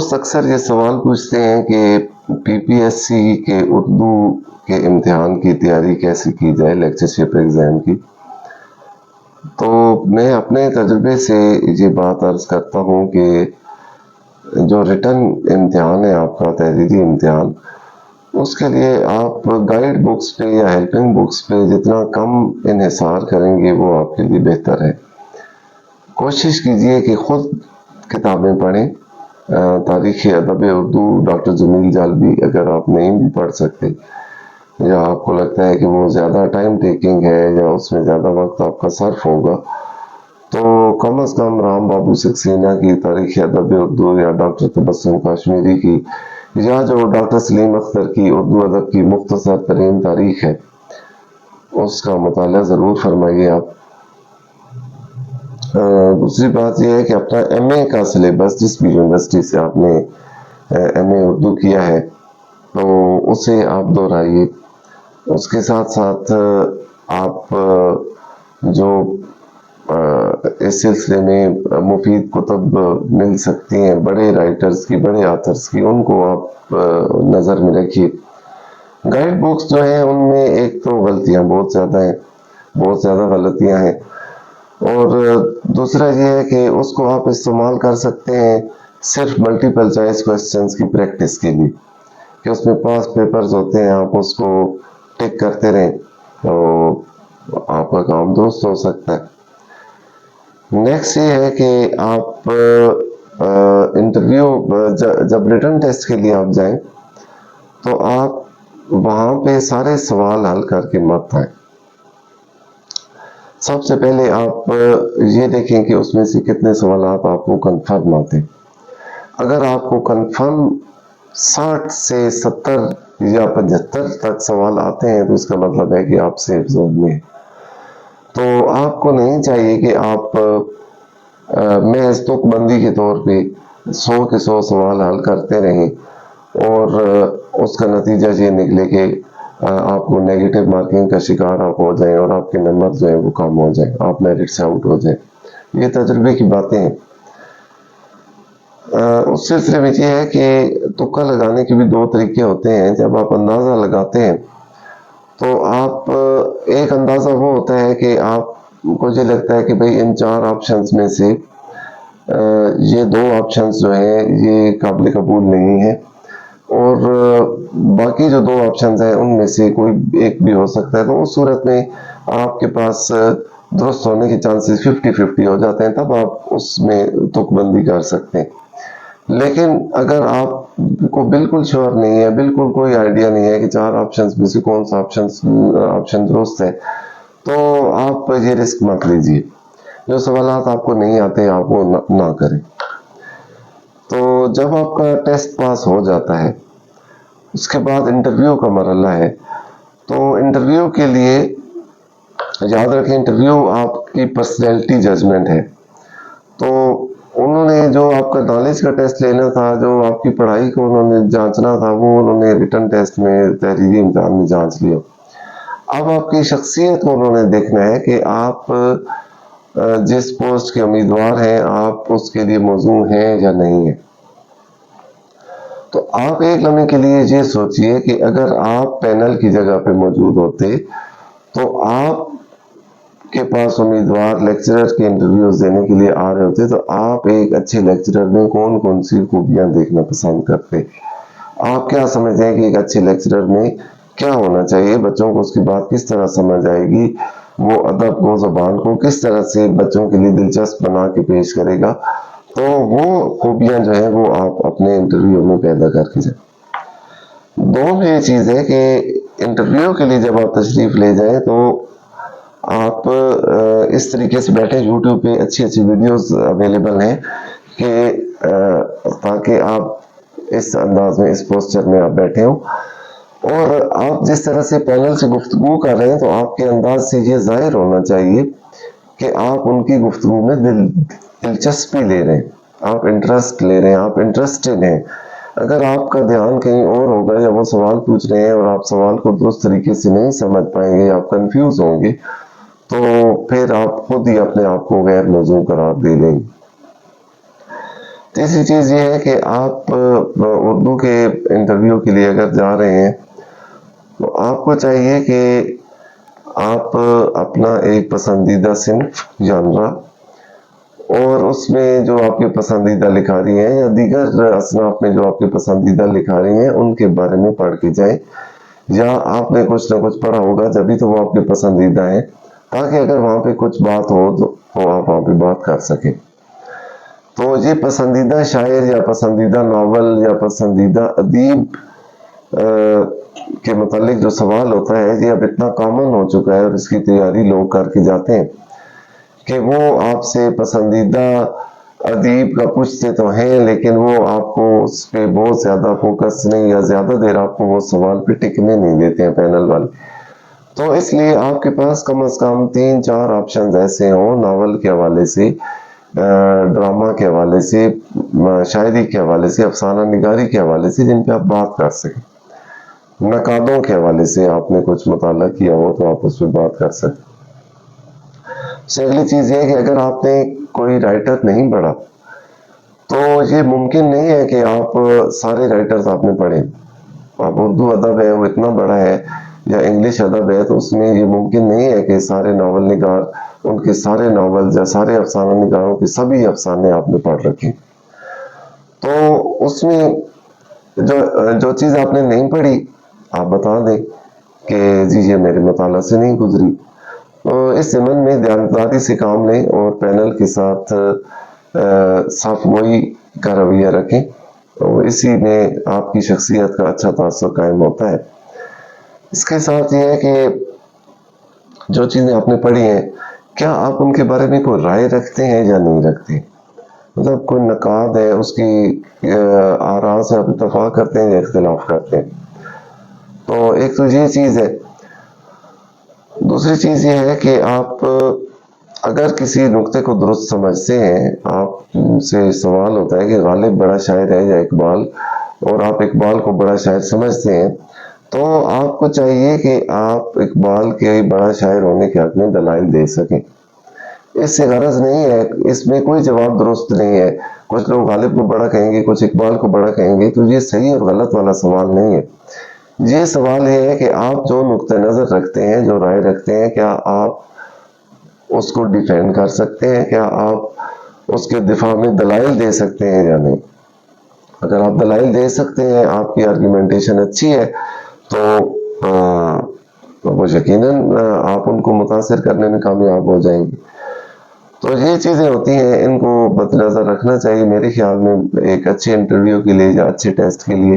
دوست اکثر یہ سوال پوچھتے ہیں کہ پی پی ایس سی کے اردو کے امتحان کی تیاری کیسے کی جائے، لیکچرشپ ایگزام کی. تو میں اپنے تجربے سے یہ بات عرض کرتا ہوں کہ جو ریٹن امتحان ہے آپ کا تحریری امتحان، اس کے لیے آپ گائیڈ بکس پہ یا ہیلپنگ بکس پہ جتنا کم انحصار کریں گے وہ آپ کے لیے بہتر ہے. کوشش کیجئے کہ خود کتابیں پڑھیں. تاریخ ادب اردو ڈاکٹر جمیل جالبی اگر آپ نہیں بھی پڑھ سکتے یا آپ کو لگتا ہے کہ وہ زیادہ ٹائم ٹیکنگ ہے یا اس میں زیادہ وقت آپ کا صرف ہوگا، تو کم از کم رام بابو سکسینہ کی تاریخ ادب اردو یا ڈاکٹر تبسم کاشمیری کی یا جو ڈاکٹر سلیم اختر کی اردو ادب کی مختصر ترین تاریخ ہے اس کا مطالعہ ضرور فرمائیے آپ. دوسری بات یہ ہے کہ اپنا ایم اے کا سلیبس جس بھی یونیورسٹی سے آپ نے ایم اے اردو کیا ہے تو اسے آپ دہرائیے. اس کے ساتھ ساتھ آپ جو اس سلسلے میں مفید کتب مل سکتی ہیں بڑے رائٹرز کی، بڑے آتھرز کی، ان کو آپ نظر میں رکھیے. گائیڈ بکس جو ہیں ان میں ایک تو غلطیاں بہت زیادہ ہیں، بہت زیادہ غلطیاں ہیں، اور دوسرا یہ ہے کہ اس کو آپ استعمال کر سکتے ہیں صرف ملٹیپل چوائس کوسچنز کی پریکٹس کے لیے، کہ اس میں 5 پیپرز ہوتے ہیں، آپ اس کو ٹک کرتے رہیں تو آپ کا کام درست ہو سکتا ہے. نیکسٹ یہ ہے کہ آپ انٹرویو جب ریٹن ٹیسٹ کے لیے آپ جائیں تو آپ وہاں پہ سارے سوال حل کر کے مت آئیں. سب سے پہلے آپ یہ دیکھیں کہ اس میں سے کتنے سوالات آپ کو کنفرم آتے ہیں. اگر آپ کو کنفرم 60 سے 70 یا 75 تک سوال آتے ہیں تو اس کا مطلب ہے کہ آپ سیف زون میں ہیں. تو آپ کو نہیں چاہیے کہ آپ محض تک بندی کے طور پہ 100 کے 100 سوال حل کرتے رہیں اور اس کا نتیجہ یہ نکلے کہ آپ کو نیگیٹو مارکنگ کا شکار آپ ہو جائیں اور آپ کے نمبر جو ہیں وہ کم ہو جائیں، آپ میرٹ سے آؤٹ ہو جائیں. یہ تجربے کی باتیں ہیں. اس سلسلے میں یہ ہے کہ تکا لگانے کے بھی 2 طریقے ہوتے ہیں. جب آپ اندازہ لگاتے ہیں تو آپ ایک اندازہ وہ ہوتا ہے کہ آپ کو یہ لگتا ہے کہ بھئی ان 4 آپشنز میں سے یہ 2 آپشنز جو ہیں یہ قابل قبول نہیں ہیں اور باقی جو 2 آپشنز ہیں ان میں سے کوئی ایک بھی ہو سکتا ہے. تو اس صورت میں آپ کے پاس درست ہونے کے چانسز 50-50 ہو جاتے ہیں، تب آپ اس میں تک بندی کر سکتے ہیں. لیکن اگر آپ کو بالکل شور نہیں ہے، بالکل کوئی آئیڈیا نہیں ہے کہ 4 آپشنز میں سے کون سا آپشن درست ہے، تو آپ یہ رسک مت لیجیے. جو سوالات آپ کو نہیں آتے آپ وہ نہ کریں. تو جب آپ کا ٹیسٹ پاس ہو جاتا ہے اس کے بعد انٹرویو کا مرحلہ ہے. تو انٹرویو کے لیے یاد رکھیں انٹرویو آپ کی پرسنالٹی ججمنٹ ہے. تو انہوں نے جو آپ کا نالج کا ٹیسٹ لینا تھا، جو آپ کی پڑھائی کو انہوں نے جانچنا تھا، وہ انہوں نے ریٹن ٹیسٹ میں تحریری امتحان میں جانچ لیا. اب آپ کی شخصیت کو انہوں نے دیکھنا ہے کہ آپ جس پوسٹ کے امیدوار ہیں آپ اس کے لیے موزوں ہیں یا نہیں ہیں. تو آپ ایک لمحے کے لیے یہ سوچئے کہ اگر آپ پینل کی جگہ پہ موجود ہوتے تو آپ کے پاس امیدوار لیکچرر کے انٹرویوز دینے کے لیے آ رہے ہوتے تو آپ ایک اچھے لیکچرر میں کون کون سی خوبیاں دیکھنا پسند کرتے. آپ کیا سمجھتے ہیں کہ ایک اچھے لیکچرر میں کیا ہونا چاہیے، بچوں کو اس کی بات کس طرح سمجھ آئے گی، وہ ادب کو زبان کو کس طرح سے بچوں کے لیے دلچسپ بنا کے پیش کرے گا. تو وہ خوبیاں جو ہیں وہ آپ اپنے انٹرویو میں پیدا کر کے جائیں. دونوں یہ چیز ہے کہ انٹرویو کے لیے جب آپ تشریف لے جائیں تو آپ اس طریقے سے بیٹھیں. یوٹیوب پہ اچھی اچھی ویڈیوز اویلیبل ہیں کہ تاکہ آپ اس انداز میں اس پوسچر میں آپ بیٹھے ہوں اور آپ جس طرح سے پینل سے گفتگو کر رہے ہیں تو آپ کے انداز سے یہ ظاہر ہونا چاہیے کہ آپ ان کی گفتگو میں دلچسپی لے رہے ہیں، آپ انٹرسٹ لے رہے ہیں، آپ انٹرسٹڈ ہیں. اگر آپ کا دھیان کہیں اور ہوگا یا وہ سوال پوچھ رہے ہیں اور آپ سوال کو درست طریقے سے نہیں سمجھ پائیں گے، آپ کنفیوز ہوں گے، تو پھر آپ خود ہی اپنے آپ کو غیر موزوں قرار دے لیں گے. تیسری چیز یہ ہے کہ آپ اردو کے انٹرویو کے لیے اگر جا رہے ہیں تو آپ کو چاہیے کہ آپ اپنا ایک پسندیدہ صنف جانرا اور اس میں جو آپ کے پسندیدہ لکھاری ہیں یا دیگر اصناف میں جو آپ کے پسندیدہ لکھاری ہیں ان کے بارے میں پڑھ کے جائیں، یا آپ نے کچھ نہ کچھ پڑھا ہوگا جبھی تو وہ آپ کے پسندیدہ ہیں، تاکہ اگر وہاں پہ کچھ بات ہو تو آپ وہاں پہ بات کر سکیں۔ تو یہ پسندیدہ شاعر یا پسندیدہ ناول یا پسندیدہ ادیب کے متعلق جو سوال ہوتا ہے یہ اب اتنا کامن ہو چکا ہے اور اس کی تیاری لوگ کر کے جاتے ہیں کہ وہ آپ سے پسندیدہ ادیب کا پوچھتے تو ہیں، لیکن وہ آپ کو اس پہ بہت زیادہ فوکس نہیں یا زیادہ دیر آپ کو وہ سوال پہ ٹکنے نہیں دیتے ہیں پینل والے۔ تو اس لیے آپ کے پاس کم از کم 3-4 آپشنز ایسے ہوں، ناول کے حوالے سے، ڈرامہ کے حوالے سے، شاعری کے حوالے سے، افسانہ نگاری کے حوالے سے، جن پہ آپ بات کر سکیں۔ نقادوں کے حوالے سے آپ نے کچھ مطالعہ کیا ہو تو آپ اس پہ بات کر سکیں۔ اگلی چیز یہ ہے کہ اگر آپ نے کوئی رائٹر نہیں پڑھا تو یہ ممکن نہیں ہے کہ آپ سارے رائٹرز آپ نے پڑھیں۔ آپ اردو ادب ہے وہ اتنا بڑا ہے یا انگلش ادب ہے تو اس میں یہ ممکن نہیں ہے کہ سارے ناول نگار ان کے سارے ناول یا سارے افسانہ نگاروں کے سبھی افسانے آپ نے پڑھ رکھے۔ تو اس میں جو چیز آپ نے نہیں پڑھی آپ بتا دیں کہ جی یہ میرے مطالعہ سے نہیں گزری۔ تو اس ضمن میں دیانتداری سے کام لیں اور پینل کے ساتھ صاف گوئی کا رویہ رکھیں، تو اسی میں آپ کی شخصیت کا اچھا تاثر قائم ہوتا ہے۔ اس کے ساتھ یہ ہے کہ جو چیزیں آپ نے پڑھی ہیں کیا آپ ان کے بارے میں کوئی رائے رکھتے ہیں یا نہیں رکھتے؟ مطلب کوئی نقاد ہے اس کی آراء سے آپ اتفاق کرتے ہیں یا اختلاف کرتے ہیں؟ تو ایک تو یہ چیز ہے۔ دوسری چیز یہ ہے کہ آپ اگر کسی نقطے کو درست سمجھتے ہیں، آپ سے سوال ہوتا ہے کہ غالب بڑا شاعر ہے یا اقبال، اور آپ اقبال کو بڑا شاعر سمجھتے ہیں، تو آپ کو چاہیے کہ آپ اقبال کے بڑا شاعر ہونے کے حق میں دلائل دے سکیں۔ اس سے غرض نہیں ہے، اس میں کوئی جواب درست نہیں ہے۔ کچھ لوگ غالب کو بڑا کہیں گے، کچھ اقبال کو بڑا کہیں گے، تو یہ صحیح اور غلط والا سوال نہیں ہے۔ یہ سوال یہ ہے کہ آپ جو نقطہ نظر رکھتے ہیں، جو رائے رکھتے ہیں، کیا آپ اس کو ڈیفینڈ کر سکتے ہیں؟ کیا آپ اس کے دفاع میں دلائل دے سکتے ہیں یا نہیں؟ اگر آپ دلائل دے سکتے ہیں، آپ کی آرگومنٹیشن اچھی ہے، تو وہ یقیناً آپ ان کو متاثر کرنے میں کامیاب ہو جائیں گے۔ تو یہ چیزیں ہوتی ہیں، ان کو مد نظر رکھنا چاہیے میرے خیال میں ایک اچھے انٹرویو کے لیے یا اچھے ٹیسٹ کے لیے۔